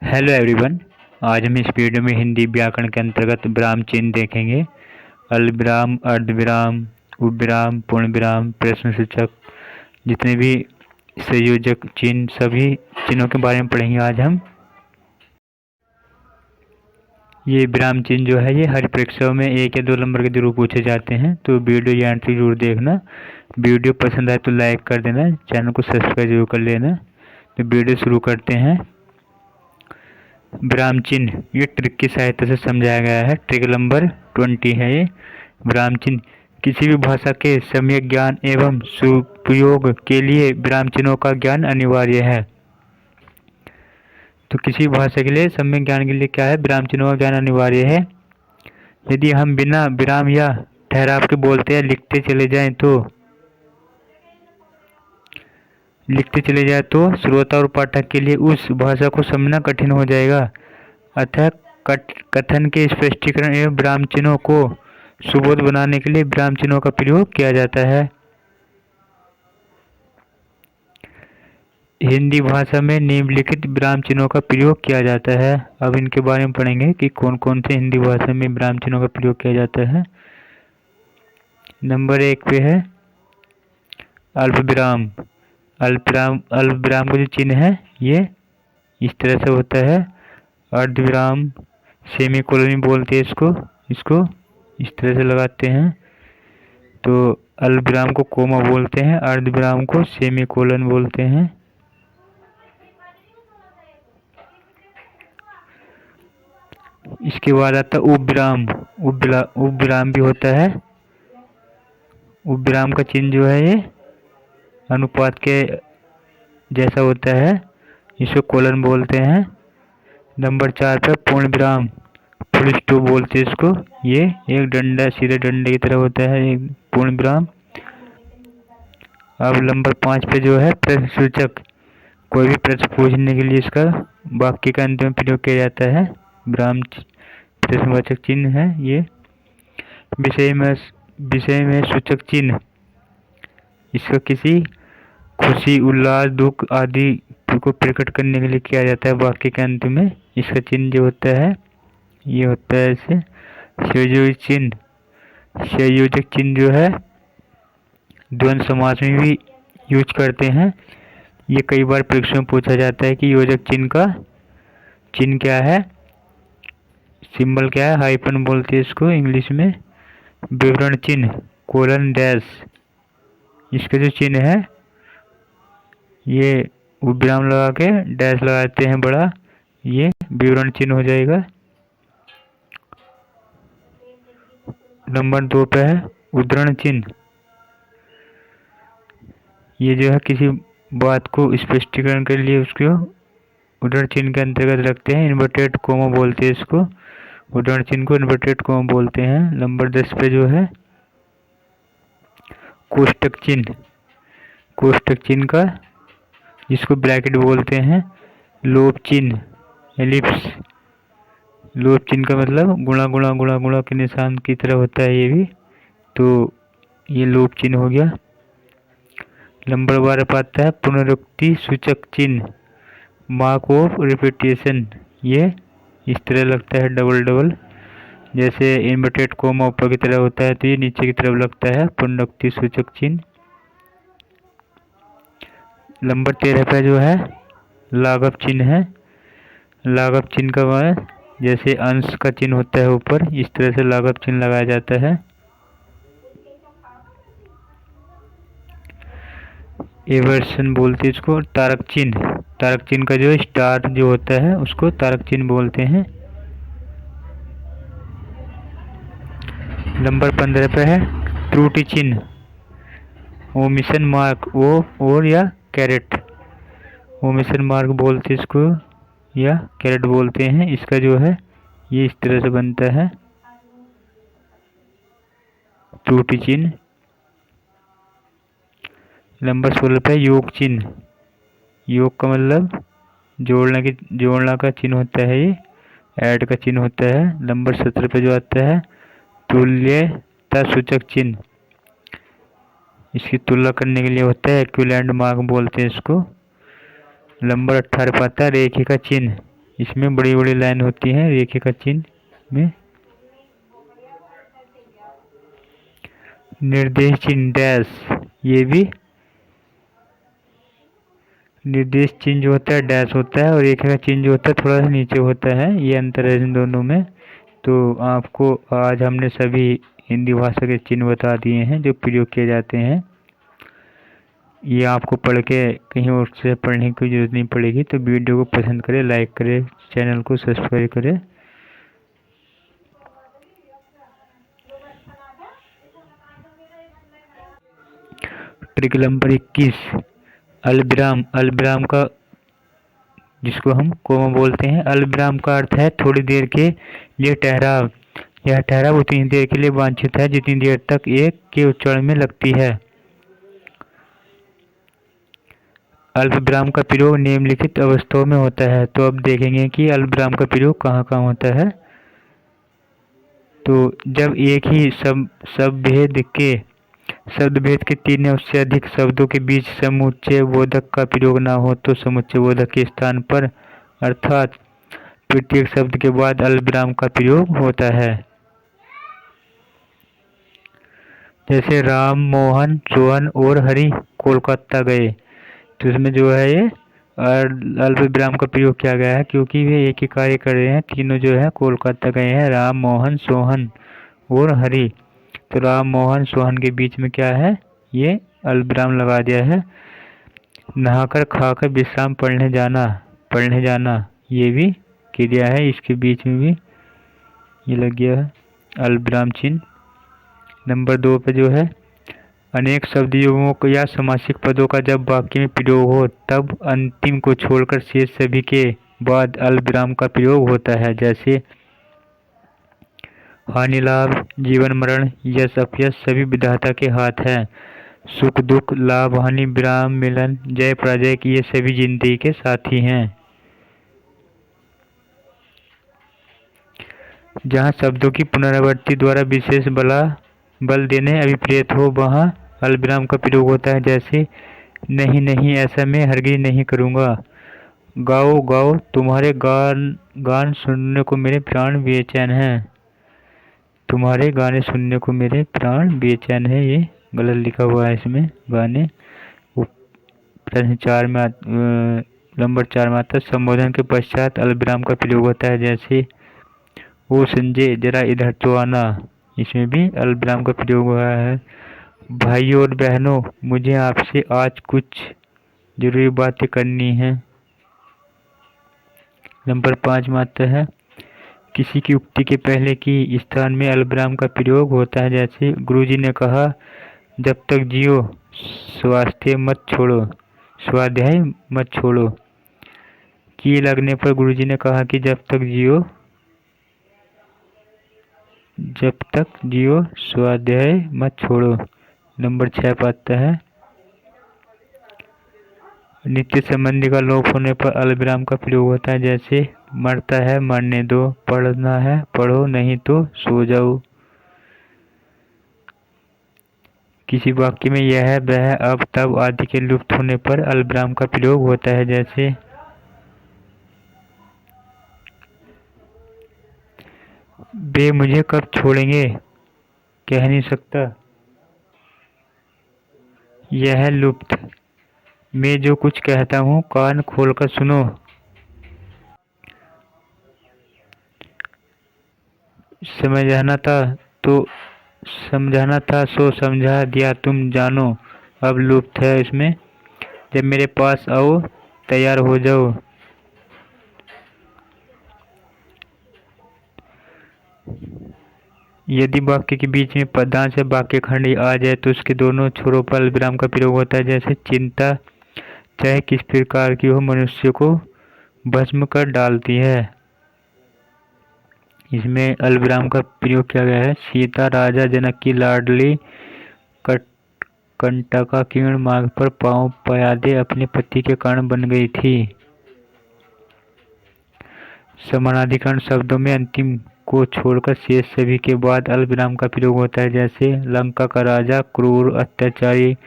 Hello everyone. आज हम इस वीडियो में हिंदी व्याकरण के अंतर्गत विराम चिन्ह देखेंगे। अल्पविराम, अर्धविराम, उपविराम, पूर्ण विराम, प्रश्न सूचक, जितने भी संयोजक चिन्ह, सभी चिन्हों के बारे में पढ़ेंगे आज हम। ये विराम चिन्ह जो है ये हर परीक्षाओं में 1 या 2 नंबर के जरूर पूछे जाते हैं, तो वीडियो या एंट्री जरूर देखना। वीडियो पसंद आए तो लाइक कर देना, चैनल को सब्सक्राइब जरूर कर लेना। तो वीडियो शुरू करते हैं। विराम चिन्ह ये ट्रिक की सहायता से समझाया गया है। ट्रिक नंबर 20 है ये। विराम चिन्ह किसी भी भाषा के सम्यक ज्ञान एवं सुप्रयोग के लिए विराम चिन्हों का ज्ञान अनिवार्य है। तो किसी भाषा के लिए सम्यक ज्ञान के लिए क्या है, विराम चिन्हों का ज्ञान अनिवार्य है। यदि हम बिना विराम या ठहराव के बोलते या लिखते चले जाए तो श्रोता और पाठक के लिए उस भाषा को समझना कठिन हो जाएगा। अतः कथन के स्पष्टीकरण एवं विराम चिन्हों को सुबोध बनाने के लिए विराम चिन्हों का प्रयोग किया जाता है। हिंदी भाषा में निम्नलिखित विराम चिन्हों का प्रयोग किया जाता है। अब इनके बारे में पढ़ेंगे कि कौन कौन से हिंदी भाषा में विराम चिन्हों का प्रयोग किया जाता है। नंबर 1 पे है अल्पविराम। अल्पविराम का जो चिन्ह है ये इस तरह से होता है। अर्धविराम सेमीकोलन बोलते हैं इसको इस तरह से लगाते हैं। तो अल्पविराम को कोमा बोलते हैं, अर्धविराम को सेमीकोलन बोलते हैं। इसके बाद आता है उपविराम। उपविराम भी होता है। उपविराम का चिन्ह जो है ये अनुपात के जैसा होता है, इसको कोलन बोलते हैं। नंबर 4 पे पूर्ण विराम, फुल स्टॉप बोलते हैं इसको। ये एक डंडा, सीधे डंडे की तरह होता है एक पूर्ण विराम। अब नंबर 5 पे जो है प्रश्न सूचक, कोई भी प्रश्न पूछने के लिए इसका वाक्य का अंत में प्रयोग किया जाता है। विराम प्रश्नवाचक चिन्ह है ये। विषय में सूचक चिन्ह, इसका किसी खुशी, उल्लास, दुख आदि को प्रकट करने के लिए किया जाता है वाक्य के अंत में। इसका चिन्ह जो होता है ये होता है ऐसे। संयोजक चिन्ह जो है द्वंद्व समास में भी यूज करते हैं। ये कई बार परीक्षा में पूछा जाता है कि योजक चिन्ह का चिन्ह क्या है, सिंबल क्या है, हाइफन बोलते हैं इसको इंग्लिश में। विवरण चिन्ह कोलन डैश, इसका जो चिन्ह है ये विराम लगा के डैश लगाते हैं बड़ा, ये विवरण चिन्ह हो जाएगा। नंबर 2 पे है उद्धरण चिन्ह। ये जो है किसी बात को स्पष्टीकरण के लिए उसको उद्धरण चिन्ह के अंतर्गत रखते हैं। इन्वर्टेड कोमा बोलते हैं इसको, उद्धरण चिन्ह को इन्वर्टेड कोमा बोलते हैं। नंबर 10 पे जो है कोष्टक चिन्ह। कोष्टक चिन्ह का जिसको ब्रैकेट बोलते हैं। लोप चिन्ह एलिप्स, लोप चिन्ह का मतलब गुणा गुणा गुणा गुणा के निशान की तरह होता है ये भी, तो ये लोप चिन्ह हो गया। नंबर 12 पर आता है पुनरुक्ति सूचक चिन्ह, मार्क ऑफ रिपीटेशन। ये इस तरह लगता है डबल डबल, जैसे इन्वर्टेड कोमा ऊपर की तरह होता है तो ये नीचे की तरफ लगता है पुनरुक्ति सूचक चिन्ह। नंबर 13 पे जो है लाघव चिन्ह है। लाघव चिन्ह का है जैसे अंश का चिन्ह होता है ऊपर, इस तरह से लाघव चिन्ह लगाया जाता है। एवर्सन बोलते हैं इसको। तारक चिन्ह का जो स्टार जो होता है उसको तारक चिन्ह बोलते हैं। नंबर 15 पे है त्रुटि चिन्ह, ओमिशन मार्क, ओ और या कैरेट, ओमिशन मार्क बोलते इसको या कैरेट बोलते हैं। इसका जो है ये इस तरह से बनता है त्रुटि चिन्ह। नंबर 16 पे योग चिन्ह। योग का मतलब जोड़ना का चिन्ह होता है, ये ऐड का चिन्ह होता है। नंबर 17 पे जो आता है तुल्यता सूचक चिन्ह, इसकी तुलना करने के लिए होता है, एक्विवेलेंट मार्क बोलते हैं इसको। नंबर 18 पर आता है रेखी का चिन्ह। इसमें बड़ी बड़ी लाइन होती है रेखे का चिन्ह में। निर्देश चिन्ह डैश, ये भी निर्देश चिन्ह जो होता है डैश होता है, और रेखा का चिन्ह जो होता है थोड़ा सा नीचे होता है। ये अंतर है इन दोनों में। तो आपको आज हमने सभी हिंदी भाषा के चिन्ह बता दिए हैं जो प्रयोग किए जाते हैं। ये आपको पढ़ के कहीं और से पढ़ने की जरूरत नहीं पड़ेगी। तो वीडियो को पसंद करें, लाइक करें, चैनल को सब्सक्राइब करें। ट्रिक नंबर 21, अल्पविराम। अल्पविराम का, जिसको हम कोमा बोलते हैं, अल्पविराम का अर्थ है थोड़ी देर के लिए ठहराव। यह ठहराव उतनी देर के लिए वांछित है जितनी देर तक एक के उच्चारण में लगती है। अल्पविराम का प्रयोग निम्नलिखित अवस्थाओं में होता है। तो अब देखेंगे कि अल्पविराम का प्रयोग कहाँ कहाँ होता है। तो जब एक ही शब्दभेद के 3 या उससे अधिक शब्दों के बीच समुच्चय बोधक का प्रयोग न हो तो समुच्चय बोधक के स्थान पर अर्थात प्रत्येक शब्द के बाद अल्पविराम का प्रयोग होता है। जैसे राम, मोहन, सोहन और हरि कोलकाता गए, तो इसमें जो है ये अल्पविराम का प्रयोग किया गया है क्योंकि वे एक ही कार्य कर रहे हैं। तीनों जो है कोलकाता गए हैं, राम, मोहन, सोहन और हरि। तो राम, मोहन, सोहन के बीच में क्या है, ये अल्पविराम लगा दिया है। नहाकर खाकर विश्राम, पढ़ने जाना, ये भी क्रिया है, इसके बीच में भी ये लग गया है अल्पविराम चिन्ह। नंबर 2 पे जो है, अनेक शब्द युग्मों को या समासिक पदों का जब वाक्य में प्रयोग हो तब अंतिम को छोड़कर शेष सभी के बाद अल्पविराम का प्रयोग होता है। जैसे हानि लाभ, जीवन मरण, यश अपयश सभी विधाता के हाथ है। सुख दुख, लाभ हानि, विराम मिलन, जय पराजय की ये सभी जिंदगी के साथी हैं। जहाँ शब्दों की पुनरावृत्ति द्वारा विशेष बल देने अभिप्रेत हो वहाँ अल्पविराम का प्रयोग होता है। जैसे नहीं नहीं ऐसा मैं हरगिज नहीं करूँगा। गाओ गाओ तुम्हारे गान सुनने को मेरे प्राण बेचैन हैं। तुम्हारे गाने सुनने को मेरे प्राण बेचैन है, ये गलत लिखा हुआ है इसमें गाने। प्रश्न 4 में नंबर 4 में आता है, संबोधन के पश्चात अल्पविराम का प्रयोग होता है। जैसे ओ संजय जरा इधर तो आना, इसमें भी अल्पविराम का प्रयोग हुआ है। भाइयों और बहनों मुझे आपसे आज कुछ जरूरी बातें करनी है। नंबर 5 में आता है, किसी की उक्ति के पहले की स्थान में अल्पविराम का प्रयोग होता है। जैसे गुरुजी ने कहा जब तक जियो स्वाध्याय मत छोड़ो। की लगने पर गुरुजी ने कहा कि जब तक जियो स्वाध्याय मत छोड़ो। नंबर 6 पर आता है, नित्य संबंधी का लोप होने पर अल्पविराम का प्रयोग होता है। जैसे मरता है मरने दो, पढ़ना है पढ़ो नहीं तो सो जाओ। किसी वाक्य में यह वह अब तब आदि के लुप्त होने पर अल्पविराम का प्रयोग होता है। जैसे वे मुझे कब छोड़ेंगे कह नहीं सकता, यह लुप्त। मैं जो कुछ कहता हूँ कान खोलकर सुनो। समझाना था सो समझा दिया तुम जानो, अब लुप्त है इसमें। जब मेरे पास आओ तैयार हो जाओ। यदि वाक्य के बीच में पदांश या वाक्य खंड आ जाए तो उसके दोनों छोरों पर अल्पविराम का प्रयोग होता है। जैसे चिंता चाहे किस प्रकार की हो मनुष्य को भस्म कर डालती है, इसमें अल्पविराम का प्रयोग किया गया है। सीता राजा जनक की लाडली कंटका किरण मार्ग पर पांव पयादे अपने पति के कारण बन गई थी। समानाधिकरण शब्दों में अंतिम को छोड़कर शेष सभी के बाद अल्पविराम का प्रयोग होता है। जैसे लंका का राजा क्रूर अत्याचारी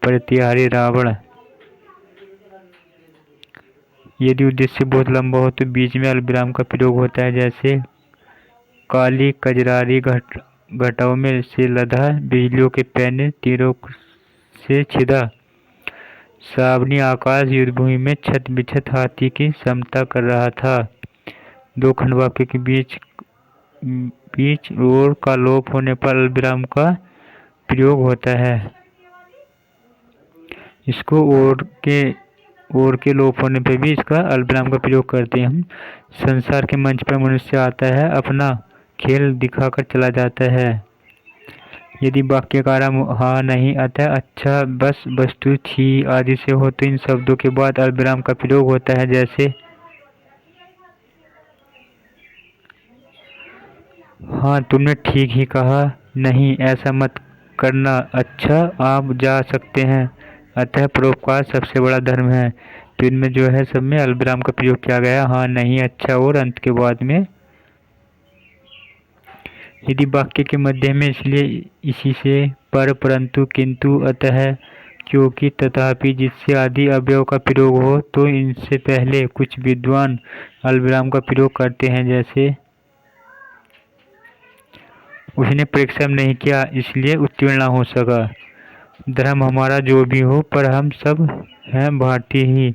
प्रतिहारी रावण, यदि उद्देश्य बहुत लंबा हो तो बीच में अल्पविराम का प्रयोग होता है, जैसे काली कजरारी घटाओं में से लदा, बिजलियों के पैने तीरों से छिदा, सावनी आकाश युद्धभूमि में छत बिछत हाथी की समता कर रहा था। दो खंड वाक्य के बीच बीच और का लोप होने पर अल्पविराम का प्रयोग होता है। इसको और के लोप होने पर भी इसका अल्पविराम का प्रयोग करते हैं हम। संसार के मंच पर मनुष्य आता है, अपना खेल दिखाकर चला जाता है। यदि वाक्य का आरंभ हाँ नहीं अतः अच्छा बस वस्तु छी आदि से हो तो इन शब्दों के बाद अल्पविराम का प्रयोग होता है, जैसे हाँ तुमने ठीक ही कहा, नहीं ऐसा मत करना, अच्छा आप जा सकते हैं, अतः परोपकार सबसे बड़ा धर्म है। तो इनमें जो है सब में अल्पविराम का प्रयोग किया गया, हाँ नहीं अच्छा और अंत के बाद में। यदि वाक्य के मध्य में इसलिए इसी से पर परंतु किंतु अतः क्योंकि तथापि जिससे आदि अवयव का प्रयोग हो तो इनसे पहले कुछ विद्वान अल्पविराम का प्रयोग करते हैं, जैसे उसने परिश्रम नहीं किया इसलिए उत्तीर्ण न हो सका। धर्म हमारा जो भी हो पर हम सब हैं भारतीय ही।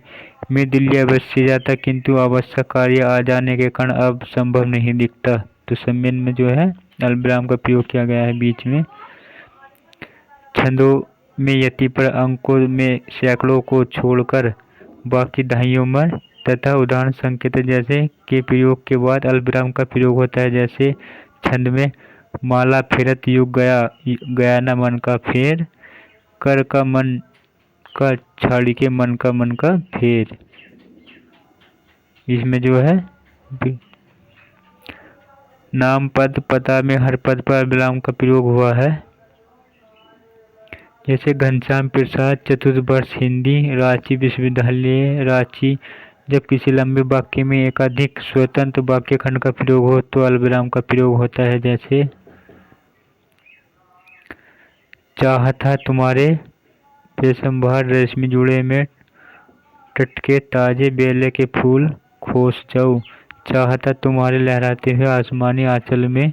मैं दिल्ली अवश्य जाता किंतु आवश्यक कार्य आ जाने के कारण अब संभव नहीं दिखता। तो सम्मेलन में जो है अल्पविराम का प्रयोग किया गया है बीच में। छंदों में यति पर अंकों में सैकड़ों को छोड़कर बाकी दहाइयों में तथा उदाहरण संकेत जैसे के प्रयोग के बाद अल्पविराम का प्रयोग होता है, जैसे छंद में माला फेरत युग गया गया न मन का फेर, कर का मन का छाड़ी के मन का फेर। इसमें जो है नाम पद पता में हर पद पर अल्पविराम का प्रयोग हुआ है, जैसे घनश्याम प्रसाद चतुर्थ हिंदी रांची विश्वविद्यालय रांची। जब किसी लंबे वाक्य में एकाधिक स्वतंत्र वाक्य खंड का प्रयोग हो तो अल्पविराम का प्रयोग होता है, जैसे चाहा था तुम्हारे पेशंभार रेशमी जुड़े में टटके ताजे बेले के फूल खोस जाऊं, चाहता तुम्हारे लहराते हुए आसमानी आंचल में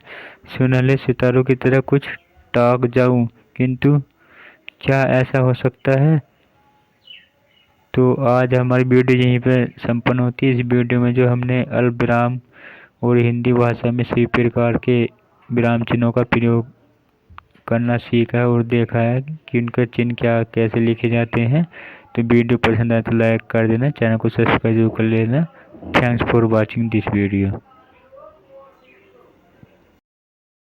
सुनहले सितारों की तरह कुछ टाक जाऊं, किंतु क्या ऐसा हो सकता है। तो आज हमारी वीडियो यहीं पर संपन्न होती है। इस वीडियो में जो हमने अल्पविराम और हिंदी भाषा में सभी प्रकार के विराम चिन्हों का प्रयोग करना सीखा है और देखा है कि उनका चिन्ह क्या कैसे लिखे जाते हैं। तो वीडियो पसंद आए तो लाइक कर देना, चैनल को सब्सक्राइब जरूर कर लेना। Thanks for watching this video.